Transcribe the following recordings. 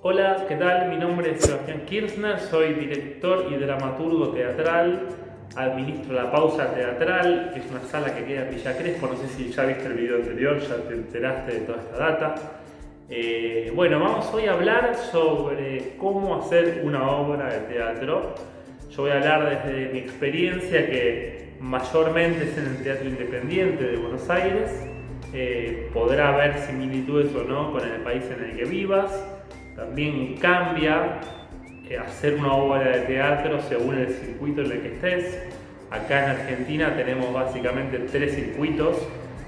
Hola, ¿qué tal? Mi nombre es Sebastián Kirchner, soy director y dramaturgo teatral, administro La Pausa Teatral, que es una sala que queda en Villa Crespo. No sé si ya viste el video anterior, ya te enteraste de toda esta data. Bueno, vamos hoy a hablar sobre cómo hacer una obra de teatro. Yo voy a hablar desde mi experiencia, que mayormente es en el Teatro Independiente de Buenos Aires. Podrá haber similitudes o no con el país en el que vivas. También cambia hacer una obra de teatro según el circuito en el que estés. Acá en Argentina tenemos básicamente tres circuitos,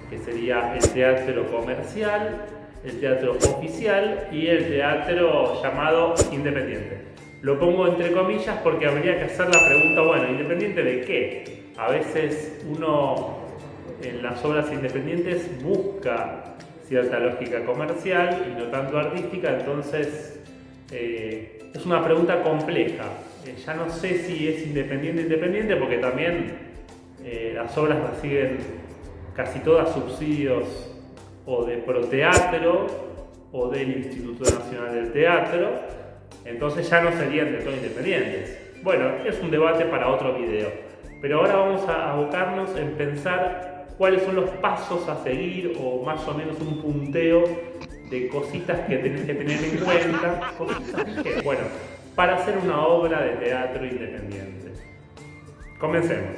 que sería el teatro comercial, el teatro oficial y el teatro llamado independiente. Lo pongo entre comillas porque habría que hacer la pregunta, bueno, ¿independiente de qué? A veces uno en las obras independientes busca cierta lógica comercial y no tanto artística, entonces es una pregunta compleja. Ya no sé si es independiente porque también las obras reciben casi todas subsidios o de Proteatro o del Instituto Nacional del Teatro, entonces ya no serían de todo independientes. Bueno, es un debate para otro video, pero ahora vamos a abocarnos en pensar cuáles son los pasos a seguir, o más o menos un punteo de cositas que tenés que tener en cuenta, bueno, para hacer una obra de teatro independiente. Comencemos.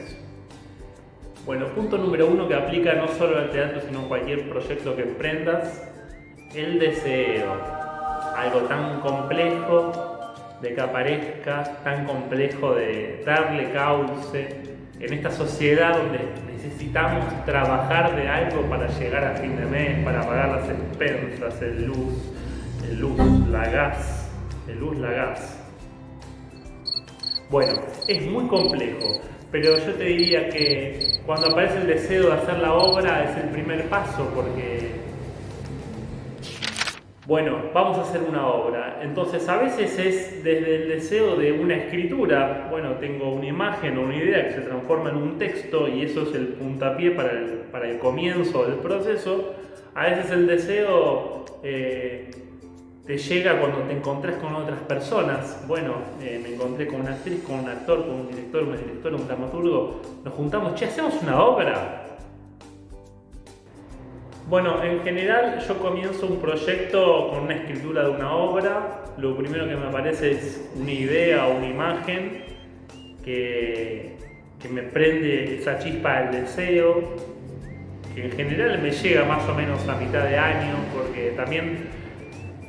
Bueno, punto número uno que aplica no solo al teatro, sino a cualquier proyecto que emprendas: el deseo. Algo tan complejo de que aparezca, tan complejo de darle cauce en esta sociedad donde necesitamos trabajar de algo para llegar a fin de mes, para pagar las expensas, el luz, la gas. Bueno, es muy complejo, pero yo te diría que cuando aparece el deseo de hacer la obra es el primer paso, porque bueno, vamos a hacer una obra. Entonces a veces es desde el deseo de una escritura. Bueno, tengo una imagen o una idea que se transforma en un texto y eso es el puntapié para el comienzo del proceso. A veces el deseo te llega cuando te encontrás con otras personas. Bueno, me encontré con una actriz, con un actor, con un director, una directora, un dramaturgo. Nos juntamos, che, ¿hacemos una obra? Bueno, en general yo comienzo un proyecto con una escritura de una obra. Lo primero que me aparece es una idea o una imagen que me prende esa chispa del deseo, que en general me llega más o menos a mitad de año, porque también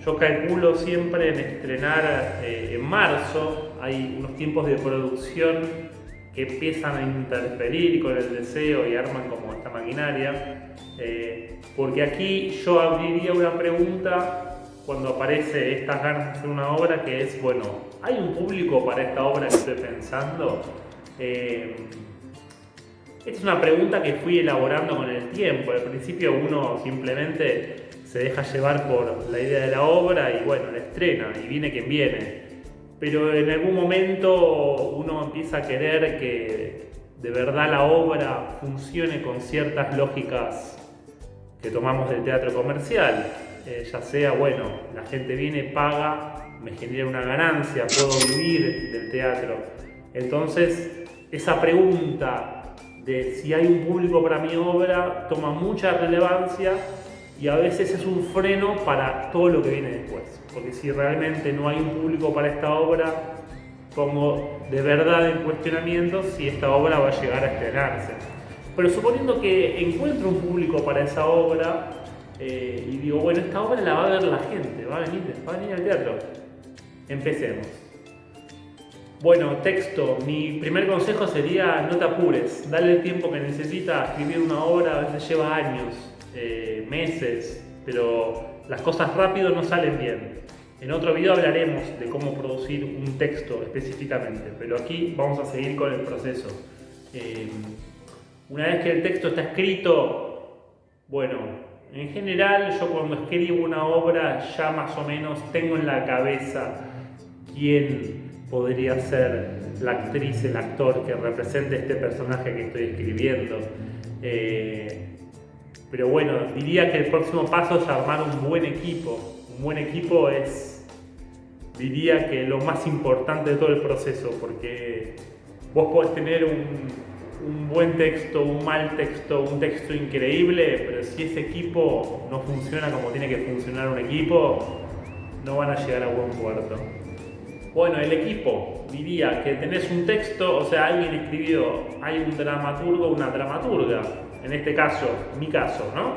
yo calculo siempre en estrenar en marzo. Hay unos tiempos de producción que empiezan a interferir con el deseo y arman como esta maquinaria. Porque aquí yo abriría una pregunta cuando aparece estas ganas de hacer una obra, que es, bueno, ¿hay un público para esta obra que estoy pensando? Esta es una pregunta que fui elaborando con el tiempo. Al principio uno simplemente se deja llevar por la idea de la obra y bueno, la estrena y viene quien viene. Pero en algún momento uno empieza a querer que de verdad la obra funcione con ciertas lógicas que tomamos del teatro comercial. Ya sea, bueno, la gente viene, paga, me genera una ganancia, puedo vivir del teatro. Entonces, esa pregunta de si hay un público para mi obra toma mucha relevancia y a veces es un freno para todo lo que viene después. Porque si realmente no hay un público para esta obra, pongo de verdad en cuestionamiento si esta obra va a llegar a estrenarse. Pero suponiendo que encuentro un público para esa obra y digo, bueno, esta obra la va a ver la gente, va a venir al teatro. Empecemos. Bueno, texto. Mi primer consejo sería: no te apures, dale el tiempo que necesita a escribir una obra. A veces lleva años, meses, pero las cosas rápido no salen bien. En otro video hablaremos de cómo producir un texto específicamente, pero aquí vamos a seguir con el proceso. Una vez que el texto está escrito, bueno, en general yo cuando escribo una obra ya más o menos tengo en la cabeza quién podría ser la actriz, el actor que represente este personaje que estoy escribiendo. Pero bueno, diría que el próximo paso es armar un buen equipo. Un buen equipo es diría que lo más importante de todo el proceso, porque vos podés tener un buen texto, un mal texto, un texto increíble, pero si ese equipo no funciona como tiene que funcionar un equipo, no van a llegar a buen puerto. Bueno, el equipo, diría que tenés un texto, o sea, alguien escribió, hay un dramaturgo, una dramaturga, en este caso, mi caso, ¿no?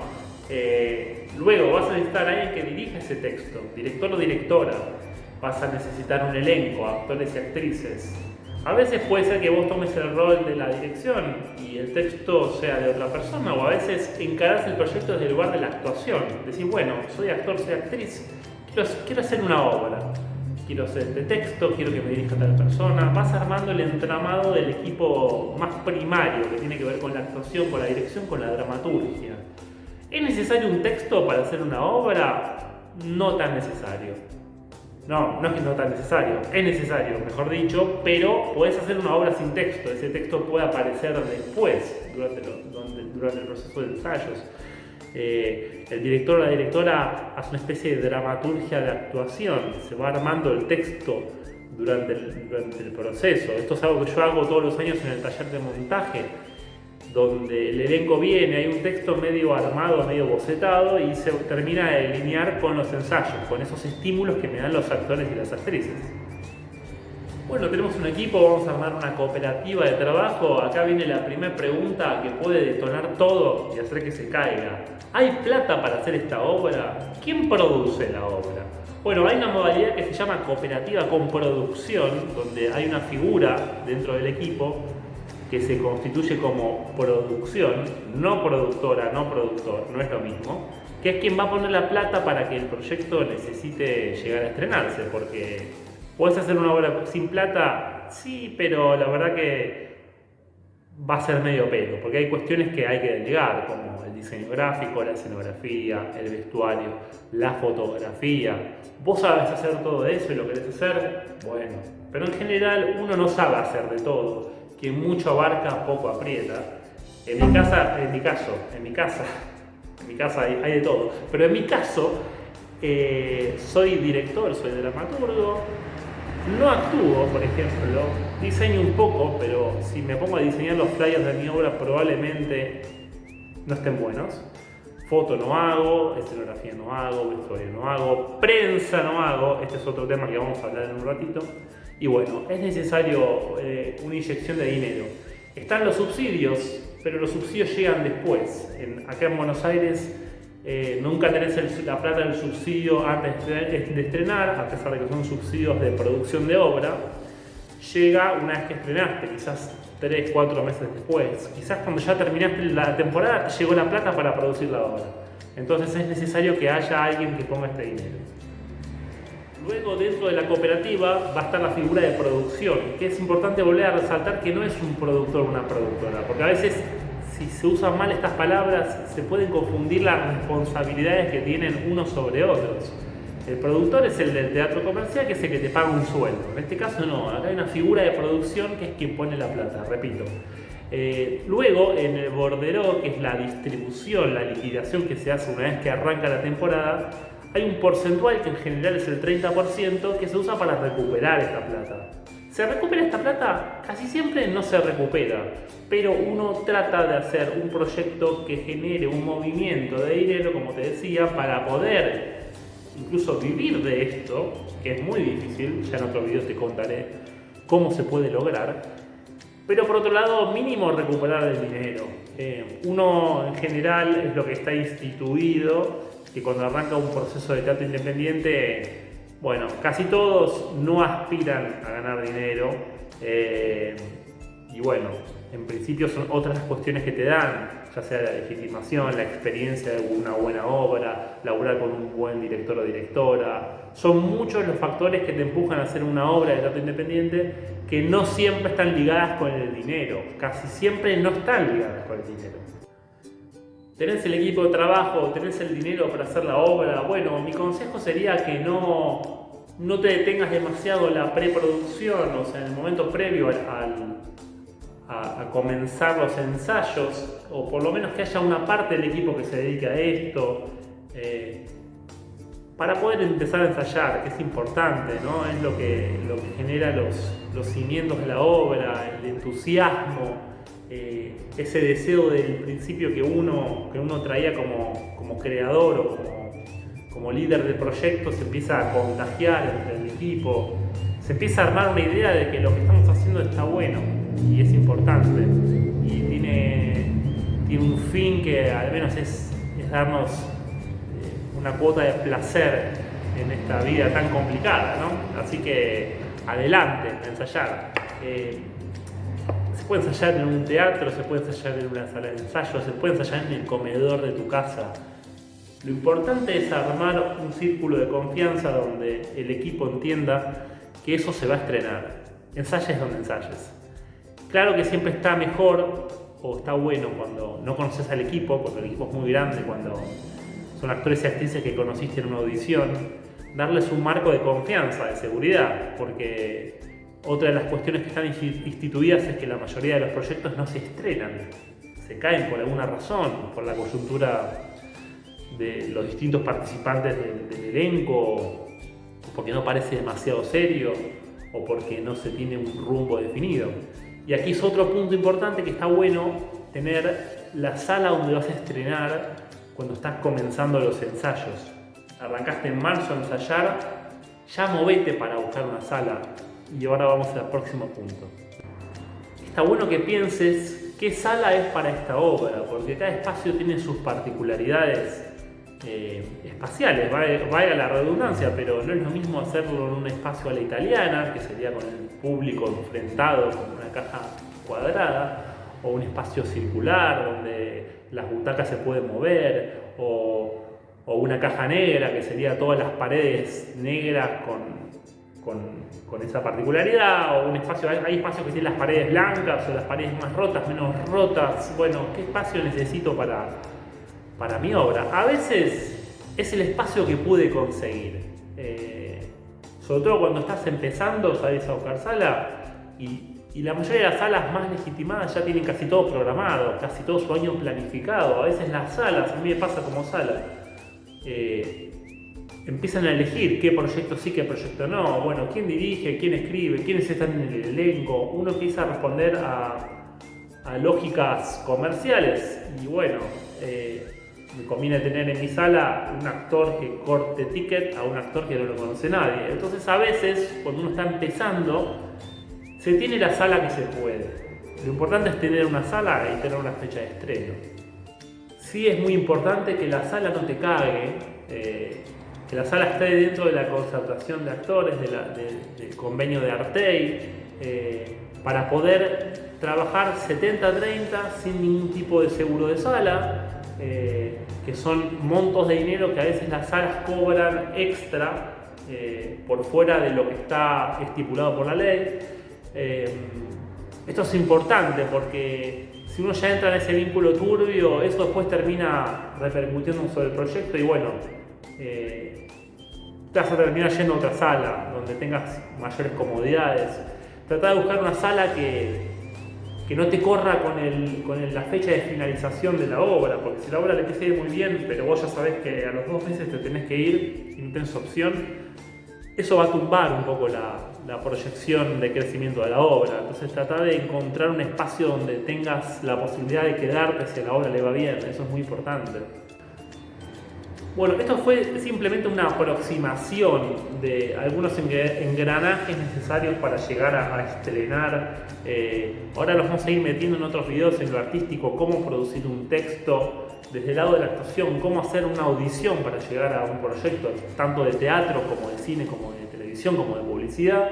Luego vas a necesitar a alguien que dirija ese texto, director o directora. Vas a necesitar un elenco, actores y actrices. A veces puede ser que vos tomes el rol de la dirección y el texto sea de otra persona, o a veces encarás el proyecto desde el lugar de la actuación. Decís, bueno, soy actor, soy actriz, quiero hacer una obra. Quiero hacer este texto, quiero que me dirija tal persona. Vas armando el entramado del equipo más primario que tiene que ver con la actuación, con la dirección, con la dramaturgia. ¿Es necesario un texto para hacer una obra? No tan necesario. No es que no tan necesario, es necesario, mejor dicho, pero puedes hacer una obra sin texto. Ese texto puede aparecer después, durante el proceso de ensayos. El director o la directora hace una especie de dramaturgia de actuación, se va armando el texto durante el proceso. Esto es algo que yo hago todos los años en el taller de montaje, donde el elenco viene, hay un texto medio armado, medio bocetado y se termina de delinear con los ensayos, con esos estímulos que me dan los actores y las actrices. Bueno, tenemos un equipo, vamos a armar una cooperativa de trabajo. Acá viene la primera pregunta que puede detonar todo y hacer que se caiga. ¿Hay plata para hacer esta obra? ¿Quién produce la obra? Bueno, hay una modalidad que se llama cooperativa con producción, donde hay una figura dentro del equipo que se constituye como producción, no productora, no productor, no es lo mismo, que es quien va a poner la plata para que el proyecto necesite llegar a estrenarse, porque ¿puedes hacer una obra sin plata? Sí, pero la verdad que va a ser medio pelo, porque hay cuestiones que hay que delegar, como el diseño gráfico, la escenografía, el vestuario, la fotografía. ¿Vos sabés hacer todo eso y lo querés hacer? Bueno, pero en general uno no sabe hacer de todo. Quien mucho abarca, poco aprieta. En mi caso hay de todo, pero en mi caso soy director, soy dramaturgo, no actúo, por ejemplo, diseño un poco, pero si me pongo a diseñar los flyers de mi obra probablemente no estén buenos. Foto no hago, escenografía no hago, vestuario no hago, prensa no hago, este es otro tema que vamos a hablar en un ratito. Y bueno, es necesario una inyección de dinero. Están los subsidios, pero los subsidios llegan después. Acá en Buenos Aires nunca tenés la plata del subsidio antes de estrenar, a pesar de que son subsidios de producción de obra. Llega una vez que estrenaste, quizás 3-4 meses después. Quizás cuando ya terminaste la temporada, llegó la plata para producir la obra. Entonces es necesario que haya alguien que ponga este dinero. Luego, dentro de la cooperativa va a estar la figura de producción, que es importante volver a resaltar que no es un productor o una productora, porque a veces, si se usan mal estas palabras, se pueden confundir las responsabilidades que tienen unos sobre otros. El productor es el del teatro comercial, que es el que te paga un sueldo. En este caso no, acá hay una figura de producción que es quien pone la plata, repito. Luego, en el borderó, que es la distribución, la liquidación que se hace una vez que arranca la temporada, hay un porcentual que en general es el 30% que se usa para recuperar esta plata. ¿Se recupera esta plata? Casi siempre no se recupera, pero uno trata de hacer un proyecto que genere un movimiento de dinero, como te decía, para poder incluso vivir de esto, que es muy difícil, ya en otro video te contaré cómo se puede lograr, pero por otro lado, mínimo recuperar el dinero. Uno en general es lo que está instituido, que cuando arranca un proceso de teatro independiente, bueno, casi todos no aspiran a ganar dinero y bueno, en principio son otras cuestiones que te dan, ya sea la legitimación, la experiencia de una buena obra, laburar con un buen director o directora. Son muchos los factores que te empujan a hacer una obra de teatro independiente que no siempre están ligadas con el dinero, casi siempre no están ligadas con el dinero. ¿Tenés el equipo de trabajo? ¿Tenés el dinero para hacer la obra? Bueno, mi consejo sería que no te detengas demasiado en la preproducción, o sea, en el momento previo a comenzar los ensayos, o por lo menos que haya una parte del equipo que se dedique a esto. para poder empezar a ensayar, que es importante, ¿no? Es lo que genera los cimientos de la obra, el entusiasmo, ese deseo del principio que uno traía como creador o como líder de proyecto, se empieza a contagiar entre el equipo, se empieza a armar una idea de que lo que estamos haciendo está bueno y es importante y tiene un fin que al menos es darnos una cuota de placer en esta vida tan complicada, ¿no? Así que adelante, a ensayar. Se puede ensayar en un teatro, se puede ensayar en una sala de ensayo, se puede ensayar en el comedor de tu casa. Lo importante es armar un círculo de confianza donde el equipo entienda que eso se va a estrenar. Ensayes donde ensayes. Claro que siempre está mejor o está bueno cuando no conoces al equipo, cuando el equipo es muy grande, cuando son actores y actrices que conociste en una audición, darles un marco de confianza, de seguridad, porque otra de las cuestiones que están instituidas es que la mayoría de los proyectos no se estrenan, se caen por alguna razón, por la coyuntura de los distintos participantes del elenco, o porque no parece demasiado serio, o porque no se tiene un rumbo definido. Y aquí es otro punto importante que está bueno tener la sala donde vas a estrenar cuando estás comenzando los ensayos. Arrancaste en marzo a ensayar, ya movete para buscar una sala. Y ahora vamos al próximo punto. Está bueno que pienses qué sala es para esta obra, porque cada espacio tiene sus particularidades espaciales, vaya la redundancia, pero no es lo mismo hacerlo en un espacio a la italiana, que sería con el público enfrentado con una caja cuadrada, o un espacio circular donde las butacas se pueden mover, o una caja negra que sería todas las paredes negras con esa particularidad, o un espacio, hay espacios que tienen las paredes blancas o las paredes más rotas, menos rotas. Bueno, ¿qué espacio necesito para mi obra? A veces es el espacio que pude conseguir, sobre todo cuando estás empezando, salís a buscar sala y la mayoría de las salas más legitimadas ya tienen casi todo programado, casi todo su año planificado. A veces las salas, a mí me pasa como sala, empiezan a elegir qué proyecto sí, qué proyecto no. Bueno, quién dirige, quién escribe, quiénes están en el elenco. Uno empieza a responder a lógicas comerciales y bueno, me conviene tener en mi sala un actor que corte ticket a un actor que no lo conoce nadie. Entonces a veces cuando uno está empezando se tiene la sala que se puede. Lo importante es tener una sala y tener una fecha de estreno. Sí es muy importante que la sala no te cague, que la sala esté dentro de la concertación de actores, del convenio de Artey, para poder trabajar 70-30 sin ningún tipo de seguro de sala, que son montos de dinero que a veces las salas cobran extra por fuera de lo que está estipulado por la ley. Esto es importante porque si uno ya entra en ese vínculo turbio, eso después termina repercutiendo sobre el proyecto y bueno, te vas a terminar yendo a otra sala donde tengas mayores comodidades. Trata de buscar una sala que no te corra con la fecha de finalización de la obra, porque si la obra le empieza a ir muy bien, pero vos ya sabés que a los 2 meses te tenés que ir y no tenés opción, eso va a tumbar un poco la proyección de crecimiento de la obra. Entonces trata de encontrar un espacio donde tengas la posibilidad de quedarte si a la obra le va bien, eso es muy importante. Bueno, esto fue simplemente una aproximación de algunos engranajes necesarios para llegar a estrenar. Ahora los vamos a ir metiendo en otros videos en lo artístico, cómo producir un texto desde el lado de la actuación, cómo hacer una audición para llegar a un proyecto, tanto de teatro como de cine, como de televisión, como de publicidad.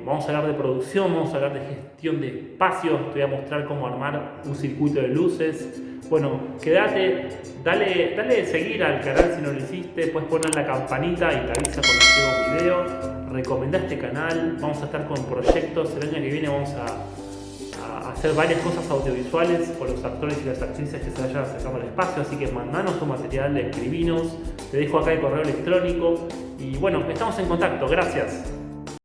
Vamos a hablar de producción, vamos a hablar de gestión de espacios, te voy a mostrar cómo armar un circuito de luces. Bueno, quédate, dale seguir al canal si no lo hiciste, puedes poner la campanita y te avisa cuando subo un video. Recomendá este canal, vamos a estar con proyectos, el año que viene vamos a hacer varias cosas audiovisuales con los actores y las actrices que se vayan acercando al espacio, así que mandanos tu material, escribinos, te dejo acá el correo electrónico y bueno, estamos en contacto, gracias.